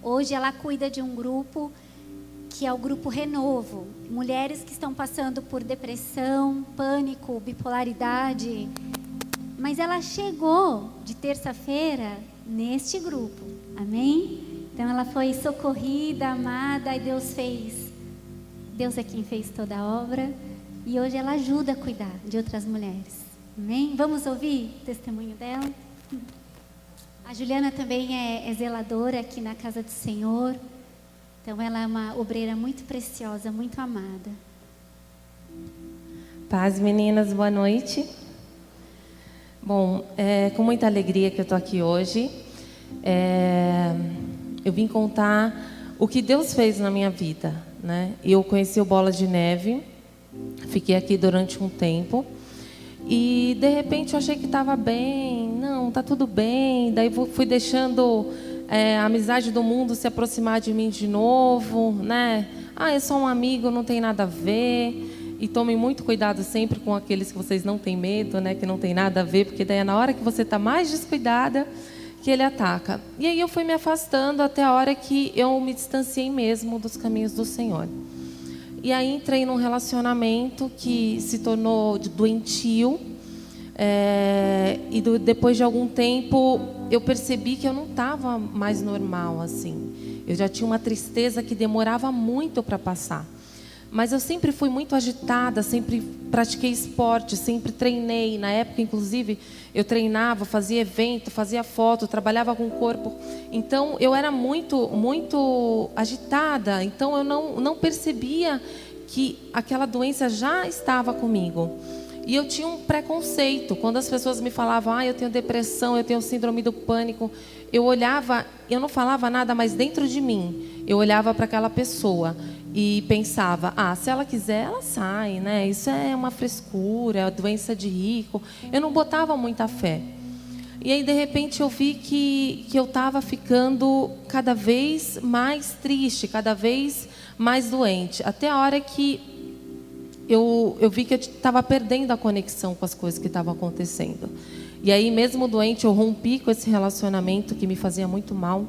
Hoje ela cuida de um grupo que é o Grupo Renovo. Mulheres que estão passando por depressão, pânico, bipolaridade. Mas ela chegou de terça-feira neste grupo. Amém? Então ela foi socorrida, amada, e Deus fez. Deus é quem fez toda a obra. E hoje ela ajuda a cuidar de outras mulheres. Amém? Vamos ouvir o testemunho dela? A Juliana também é zeladora aqui na Casa do Senhor. Então ela é uma obreira muito preciosa, muito amada. Paz, meninas, boa noite. Bom, é com muita alegria que eu estou aqui hoje. Eu vim contar o que Deus fez na minha vida, né? Eu conheci o Bola de Neve, fiquei aqui durante um tempo e de repente eu achei que estava bem, não, tá tudo bem. Daí fui deixando a amizade do mundo se aproximar de mim de novo, né? É só um amigo, não tem nada a ver. E tomem muito cuidado sempre com aqueles que vocês não têm medo, né? Que não tem nada a ver, porque daí é na hora que você está mais descuidada que ele ataca. E aí eu fui me afastando até a hora que eu me distanciei mesmo dos caminhos do Senhor. E aí entrei num relacionamento que se tornou doentio. Depois de algum tempo, eu percebi que eu não estava mais normal assim. Eu já tinha uma tristeza que demorava muito para passar. Mas eu sempre fui muito agitada, sempre pratiquei esporte, sempre treinei. Na época, inclusive, eu treinava, fazia evento, fazia foto, trabalhava com o corpo. Então, eu era muito, muito agitada. Então, eu não percebia que aquela doença já estava comigo. E eu tinha um preconceito. Quando as pessoas me falavam, eu tenho depressão, eu tenho síndrome do pânico, eu olhava, eu não falava nada, mas dentro de mim, eu olhava para aquela pessoa e pensava, se ela quiser, ela sai, né? Isso é uma frescura, é doença de rico. Eu não botava muita fé. E aí, de repente, eu vi que eu estava ficando cada vez mais triste, cada vez mais doente. Até a hora que eu vi que eu estava perdendo a conexão com as coisas que estavam acontecendo. E aí, mesmo doente, eu rompi com esse relacionamento que me fazia muito mal.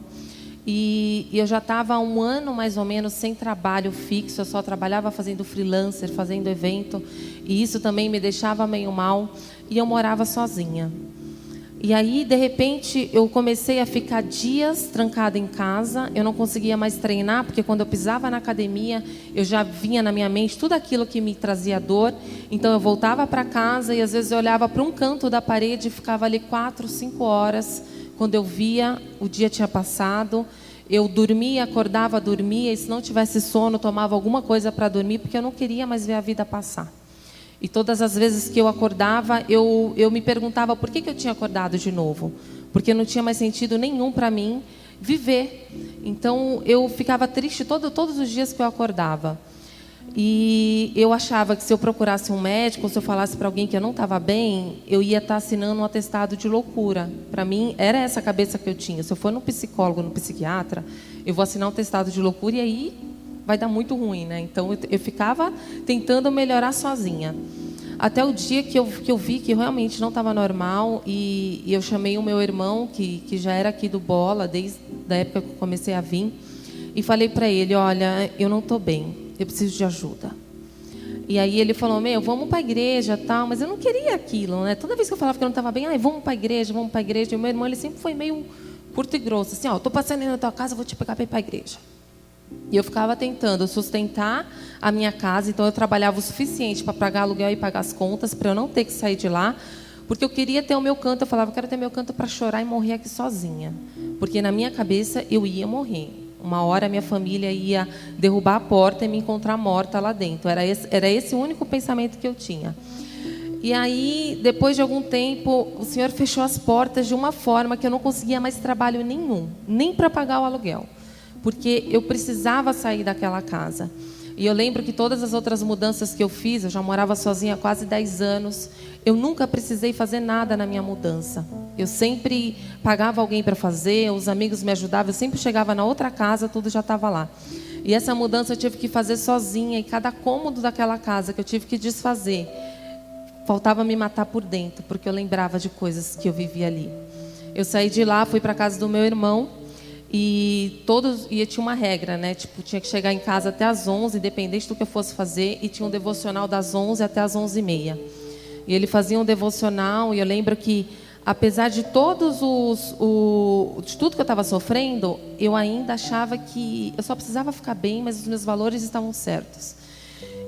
E eu já estava há 1 ano, mais ou menos, sem trabalho fixo. Eu só trabalhava fazendo freelancer, fazendo evento. E isso também me deixava meio mal. E eu morava sozinha. E aí, de repente, eu comecei a ficar dias trancada em casa. Eu não conseguia mais treinar, porque quando eu pisava na academia, eu já vinha na minha mente tudo aquilo que me trazia dor. Então, eu voltava para casa e, às vezes, eu olhava para um canto da parede e ficava ali 4, 5 horas. Quando eu via, o dia tinha passado. Eu dormia, acordava, dormia. E se não tivesse sono, tomava alguma coisa para dormir, porque eu não queria mais ver a vida passar. E todas as vezes que eu acordava, eu me perguntava por que eu tinha acordado de novo. Porque não tinha mais sentido nenhum para mim viver. Então, eu ficava triste todos os dias que eu acordava. E eu achava que se eu procurasse um médico, ou se eu falasse para alguém que eu não estava bem, eu ia estar assinando um atestado de loucura. Para mim, era essa a cabeça que eu tinha. Se eu for no psicólogo, no psiquiatra, eu vou assinar um atestado de loucura e aí vai dar muito ruim, né? Então, eu ficava tentando melhorar sozinha. Até o dia que eu vi que eu realmente não estava normal e eu chamei o meu irmão, que já era aqui do Bola, desde a época que eu comecei a vir, e falei para ele, olha, eu não estou bem, eu preciso de ajuda. E aí ele falou, vamos para a igreja, tal, mas eu não queria aquilo, né? Toda vez que eu falava que eu não estava bem, vamos para a igreja, vamos para a igreja. E o meu irmão, ele sempre foi meio curto e grosso, assim, estou passando aí na tua casa, vou te pegar para ir para a igreja. E eu ficava tentando sustentar a minha casa, então eu trabalhava o suficiente para pagar aluguel e pagar as contas, para eu não ter que sair de lá, porque eu queria ter o meu canto. Eu falava, eu quero ter meu canto para chorar e morrer aqui sozinha, porque na minha cabeça eu ia morrer. Uma hora a minha família ia derrubar a porta e me encontrar morta lá dentro. Era esse o único pensamento que eu tinha. E aí, depois de algum tempo, o Senhor fechou as portas de uma forma que eu não conseguia mais trabalho nenhum, nem para pagar o aluguel, porque eu precisava sair daquela casa. E eu lembro que todas as outras mudanças que eu fiz, eu já morava sozinha há quase 10 anos, eu nunca precisei fazer nada na minha mudança. Eu sempre pagava alguém para fazer, os amigos me ajudavam, eu sempre chegava na outra casa, tudo já estava lá. E essa mudança eu tive que fazer sozinha, e cada cômodo daquela casa que eu tive que desfazer, faltava me matar por dentro, porque eu lembrava de coisas que eu vivia ali. Eu saí de lá, fui para a casa do meu irmão, E tinha uma regra, né? Tipo, tinha que chegar em casa até às 11, independente do que eu fosse fazer, e tinha um devocional das 11 até às 11h30. E ele fazia um devocional, e eu lembro que, apesar de de tudo que eu estava sofrendo, eu ainda achava que eu só precisava ficar bem, mas os meus valores estavam certos.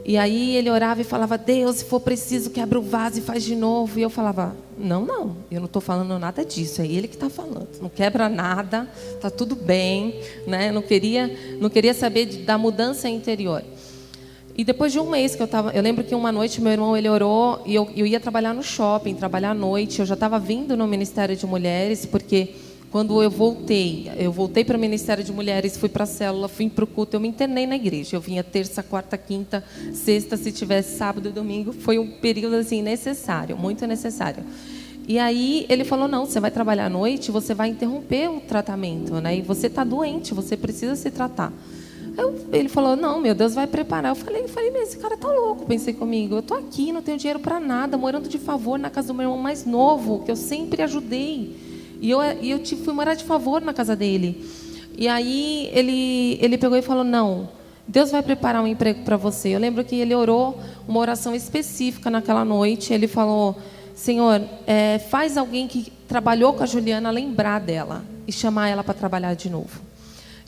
E aí ele orava e falava: Deus, se for preciso, quebra o vaso e faz de novo. E eu falava: não, eu não estou falando nada disso, é ele que está falando. Não quebra nada, está tudo bem, né? Não queria saber da mudança interior. E depois de um mês que eu lembro que uma noite meu irmão, ele orou, e eu ia trabalhar no shopping, trabalhar à noite. Eu já estava vindo no Ministério de Mulheres, porque quando eu voltei para o Ministério de Mulheres, fui para a célula, fui para o culto, eu me internei na igreja. Eu vinha terça, quarta, quinta, sexta, se tivesse sábado e domingo. Foi um período assim necessário, muito necessário. E aí ele falou: não, você vai trabalhar à noite, você vai interromper o tratamento, né? E você está doente, você precisa se tratar. Ele falou: não, meu Deus vai preparar. Eu falei, mas esse cara tá louco, pensei comigo. Eu tô aqui, não tenho dinheiro para nada, morando de favor na casa do meu irmão mais novo, que eu sempre ajudei. E eu fui morar de favor na casa dele. E aí ele pegou e falou: não, Deus vai preparar um emprego para você. Eu lembro que ele orou uma oração específica naquela noite. Ele falou: Senhor, faz alguém que trabalhou com a Juliana lembrar dela e chamar ela para trabalhar de novo.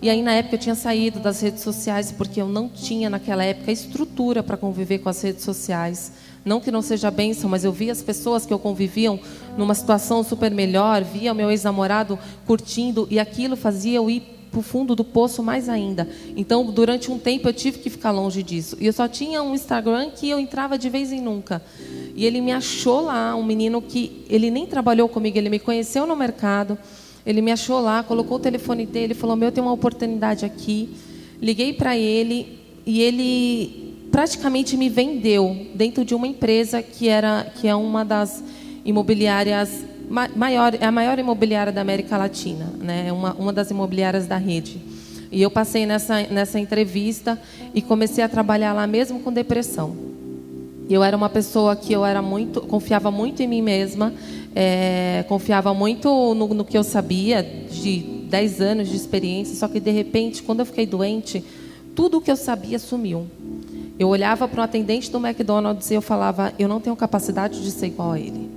E aí, na época, eu tinha saído das redes sociais, porque eu não tinha, naquela época, estrutura para conviver com as redes sociais. Não que não seja bênção, mas eu via as pessoas que eu conviviam numa situação super melhor, via o meu ex-namorado curtindo, e aquilo fazia eu ir para o fundo do poço mais ainda. Então, durante um tempo, eu tive que ficar longe disso. E eu só tinha um Instagram que eu entrava de vez em nunca. E ele me achou lá, um menino que ele nem trabalhou comigo, ele me conheceu no mercado. Ele me achou lá, colocou o telefone dele, falou: eu tenho uma oportunidade aqui. Liguei para ele e ele praticamente me vendeu dentro de uma empresa que é uma das imobiliárias é a maior imobiliária da América Latina, né? Uma das imobiliárias da rede. E eu passei nessa entrevista e comecei a trabalhar lá mesmo com depressão. Eu era uma pessoa que confiava muito em mim mesma. Confiava muito no que eu sabia, de 10 anos de experiência, só que, de repente, quando eu fiquei doente, tudo o que eu sabia sumiu. Eu olhava para um atendente do McDonald's e eu falava: eu não tenho capacidade de ser igual a ele.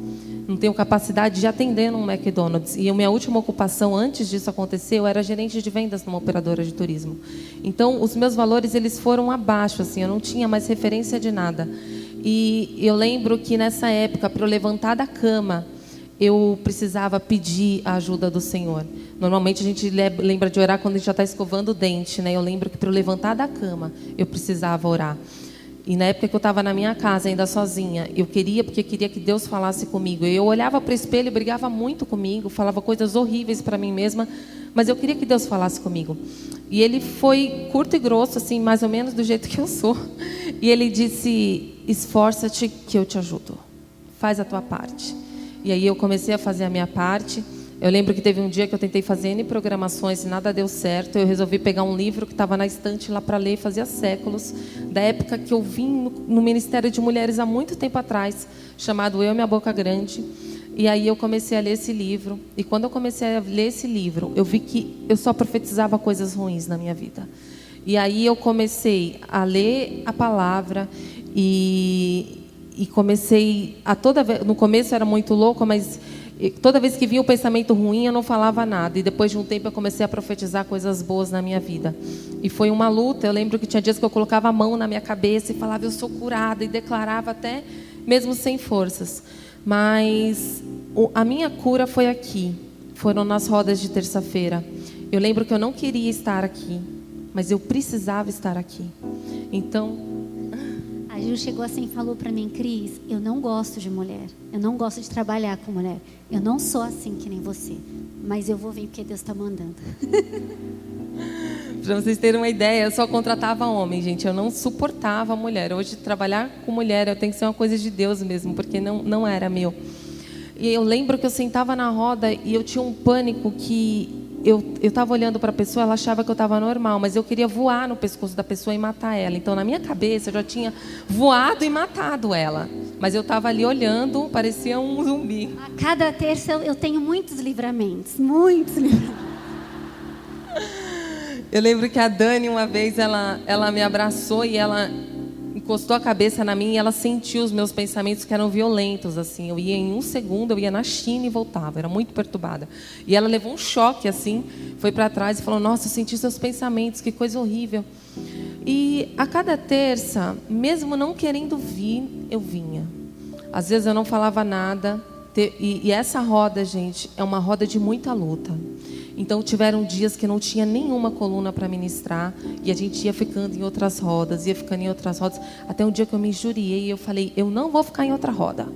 Não tenho capacidade de atender num McDonald's. E a minha última ocupação, antes disso acontecer, eu era gerente de vendas numa operadora de turismo. Então, os meus valores eles foram abaixo, assim, eu não tinha mais referência de nada. E eu lembro que, nessa época, para eu levantar da cama, eu precisava pedir a ajuda do Senhor. Normalmente a gente lembra de orar quando a gente já está escovando o dente, né? Eu lembro que para eu levantar da cama, eu precisava orar. E na época que eu estava na minha casa, ainda sozinha, porque queria que Deus falasse comigo. Eu olhava para o espelho e brigava muito comigo, falava coisas horríveis para mim mesma, mas eu queria que Deus falasse comigo. E ele foi curto e grosso, assim, mais ou menos do jeito que eu sou. E ele disse: esforça-te que eu te ajudo. Faz a tua parte. E aí eu comecei a fazer a minha parte. Eu lembro que teve um dia que eu tentei fazer N programações e nada deu certo. Eu resolvi pegar um livro que estava na estante lá para ler, fazia séculos, da época que eu vim no Ministério de Mulheres há muito tempo atrás, chamado Eu, Minha Boca Grande. E aí eu comecei a ler esse livro. E quando eu comecei a ler esse livro, eu vi que eu só profetizava coisas ruins na minha vida. E aí eu comecei a ler a palavra e comecei a no começo era muito louco, mas toda vez que vinha o pensamento ruim, eu não falava nada. E depois de um tempo eu comecei a profetizar coisas boas na minha vida. E foi uma luta. Eu lembro que tinha dias que eu colocava a mão na minha cabeça e falava: eu sou curada, e declarava até mesmo sem forças. Mas a minha cura foi aqui. Foram nas rodas de terça-feira. Eu lembro que eu não queria estar aqui, mas eu precisava estar aqui. Então, a Ju chegou assim e falou para mim: Cris, eu não gosto de mulher, eu não gosto de trabalhar com mulher, eu não sou assim que nem você, mas eu vou vir porque Deus está mandando. Para vocês terem uma ideia, eu só contratava homem, gente, eu não suportava mulher. Hoje, trabalhar com mulher, eu tenho que ser uma coisa de Deus mesmo, porque não era meu. E eu lembro que eu sentava na roda e eu tinha um pânico que eu estava olhando para a pessoa, ela achava que eu estava normal, mas eu queria voar no pescoço da pessoa e matar ela. Então, na minha cabeça, eu já tinha voado e matado ela. Mas eu estava ali olhando, parecia um zumbi. A cada terça eu tenho muitos livramentos, muitos livramentos. Eu lembro que a Dani, uma vez, ela me abraçou e ela encostou a cabeça na minha e ela sentiu os meus pensamentos que eram violentos, assim. Eu ia em um segundo, eu ia na China e voltava. Era muito perturbada. E ela levou um choque, assim, foi para trás e falou: nossa, eu senti seus pensamentos, que coisa horrível. E a cada terça, mesmo não querendo vir, eu vinha. Às vezes eu não falava nada. E essa roda, gente, é uma roda de muita luta. Então tiveram dias que não tinha nenhuma coluna para ministrar e a gente ia ficando em outras rodas, até um dia que eu me injuriei e eu falei: eu não vou ficar em outra roda.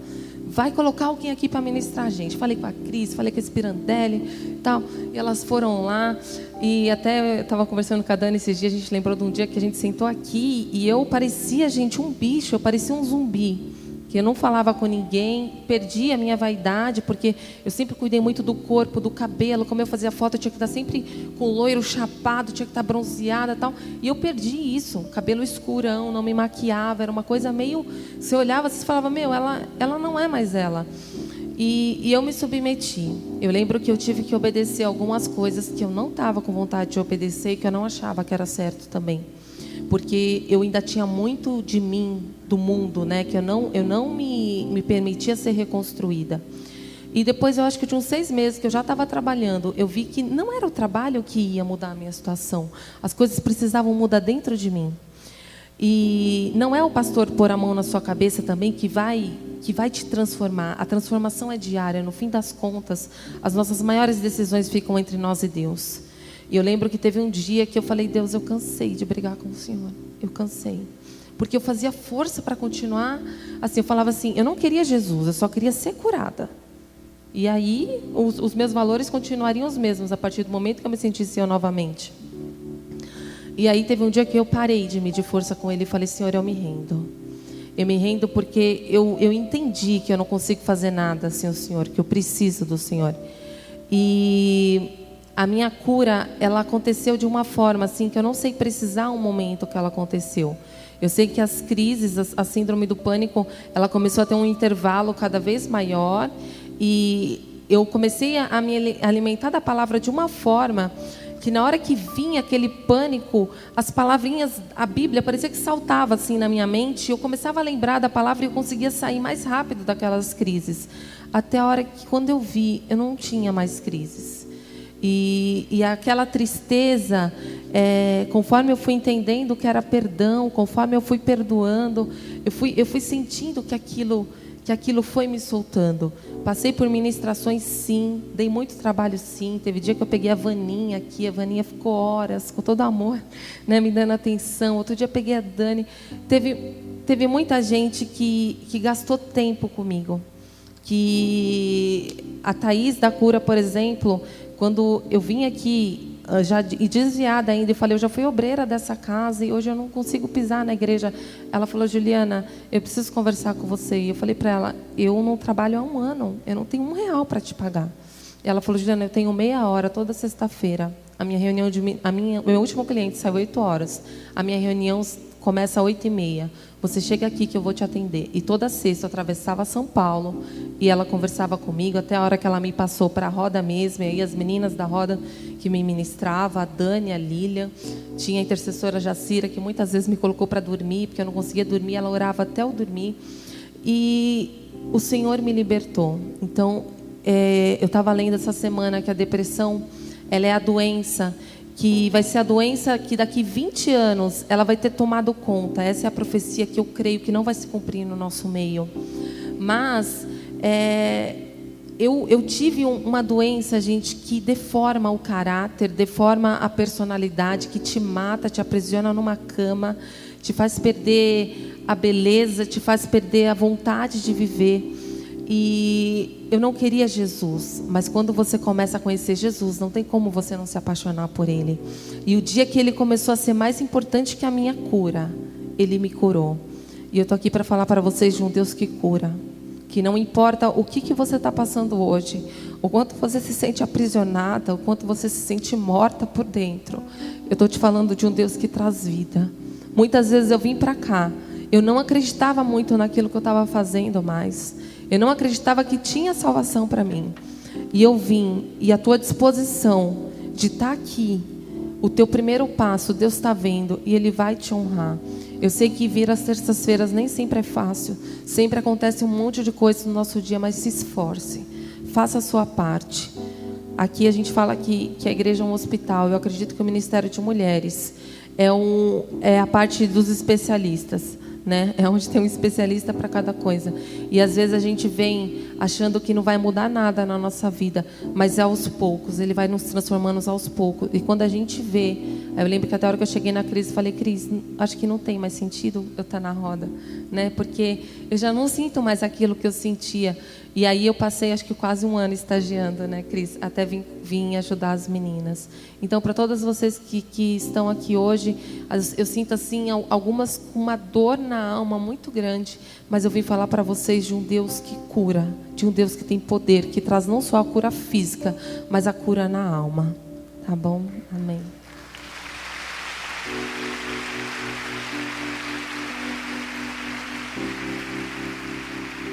Vai colocar alguém aqui para ministrar a gente. Falei com a Cris, falei com a Spirandelli e tal. E elas foram lá. E até eu estava conversando com a Dani esses dias, a gente lembrou de um dia que a gente sentou aqui e eu parecia, gente, um bicho, eu parecia um zumbi. Que eu não falava com ninguém, perdi a minha vaidade, porque eu sempre cuidei muito do corpo, do cabelo. Como eu fazia foto, eu tinha que estar sempre com o loiro chapado, tinha que estar bronzeada e tal. E eu perdi isso, cabelo escurão, não me maquiava, era uma coisa meio... Você olhava, você falava: meu, ela não é mais ela. E eu me submeti. Eu lembro que eu tive que obedecer algumas coisas que eu não estava com vontade de obedecer e que eu não achava que era certo também. Porque eu ainda tinha muito de mim, do mundo, né? Que eu não me permitia ser reconstruída. E depois, eu acho que de uns 6 meses que eu já estava trabalhando, eu vi que não era o trabalho que ia mudar a minha situação. As coisas precisavam mudar dentro de mim. E não é o pastor pôr a mão na sua cabeça também que vai te transformar. A transformação é diária. No fim das contas, as nossas maiores decisões ficam entre nós e Deus. E eu lembro que teve um dia que eu falei: Deus, eu cansei de brigar com o Senhor. Eu cansei. Porque eu fazia força para continuar. Assim, eu falava assim: eu não queria Jesus, eu só queria ser curada. E aí, os meus valores continuariam os mesmos a partir do momento que eu me sentisse eu novamente. E aí teve um dia que eu parei de medir força com Ele e falei: Senhor, eu me rendo. Eu me rendo porque eu entendi que eu não consigo fazer nada sem o Senhor, que eu preciso do Senhor. E a minha cura, ela aconteceu de uma forma assim que eu não sei precisar um momento que ela aconteceu. Eu sei que as crises, a síndrome do pânico, ela começou a ter um intervalo cada vez maior e eu comecei a me alimentar da palavra de uma forma que na hora que vinha aquele pânico, as palavrinhas, a Bíblia parecia que saltava assim na minha mente, eu começava a lembrar da palavra e eu conseguia sair mais rápido daquelas crises. Até a hora que, quando eu vi, eu não tinha mais crises. E aquela tristeza, conforme eu fui entendendo que era perdão, conforme eu fui perdoando, eu fui sentindo que aquilo foi me soltando. Passei por ministrações, sim, dei muito trabalho, sim. Teve dia que eu peguei a Vaninha aqui, a Vaninha ficou horas, com todo amor, né, me dando atenção. Outro dia eu peguei a Dani. Teve muita gente que gastou tempo comigo. Que a Thaís da Cura, por exemplo, quando eu vim aqui, já e desviada ainda, eu falei: eu já fui obreira dessa casa e hoje eu não consigo pisar na igreja. Ela falou: Juliana, eu preciso conversar com você. E eu falei para ela: eu não trabalho há 1 ano, eu não tenho R$1 para te pagar. E ela falou: Juliana, eu tenho meia hora toda sexta-feira. A minha reunião meu último cliente saiu 8 horas. A minha reunião começa às 8h30. Você chega aqui que eu vou te atender. E toda sexta eu atravessava São Paulo e ela conversava comigo até a hora que ela me passou para a roda mesmo. E aí as meninas da roda que me ministravam, a Dani, a Lília, tinha a intercessora Jacira, que muitas vezes me colocou para dormir, porque eu não conseguia dormir, ela orava até eu dormir. E o Senhor me libertou. Então, eu estava lendo essa semana que a depressão, ela é a doença que vai ser a doença que daqui 20 anos ela vai ter tomado conta. Essa é a profecia que eu creio que não vai se cumprir no nosso meio. Mas eu tive uma doença, gente, que deforma o caráter, deforma a personalidade, que te mata, te aprisiona numa cama, te faz perder a beleza, te faz perder a vontade de viver. E eu não queria Jesus, mas quando você começa a conhecer Jesus, não tem como você não se apaixonar por Ele. E o dia que Ele começou a ser mais importante que a minha cura, Ele me curou. E eu estou aqui para falar para vocês de um Deus que cura. Que não importa o que você está passando hoje, o quanto você se sente aprisionada, o quanto você se sente morta por dentro. Eu estou te falando de um Deus que traz vida. Muitas vezes eu vim para cá, eu não acreditava muito naquilo que eu estava fazendo mais. Eu não acreditava que tinha salvação para mim. E eu vim, e a tua disposição de estar aqui O teu primeiro passo, Deus está vendo e Ele vai te honrar. Eu sei que vir às terças-feiras nem sempre é fácil. Sempre acontece um monte de coisas no nosso dia, mas se esforce. Faça a sua parte. Aqui a gente fala que a igreja é um hospital. Eu acredito que o Ministério de Mulheres é a parte dos especialistas, né? É onde tem um especialista para cada coisa. E às vezes a gente vem achando que não vai mudar nada na nossa vida, mas é aos poucos, Ele vai nos transformando aos poucos. E quando a gente vê, eu lembro que até a hora que eu cheguei na Cris, falei: Cris, acho que não tem mais sentido eu estar na roda, né? Porque eu já não sinto mais aquilo que eu sentia. E aí eu passei, acho que quase um ano estagiando, né, Cris? Até vim ajudar as meninas. Então, para todas vocês que estão aqui hoje, eu sinto assim algumas com uma dor na alma muito grande, mas eu vim falar para vocês de um Deus que cura, de um Deus que tem poder, que traz não só a cura física, mas a cura na alma. Tá bom? Amém.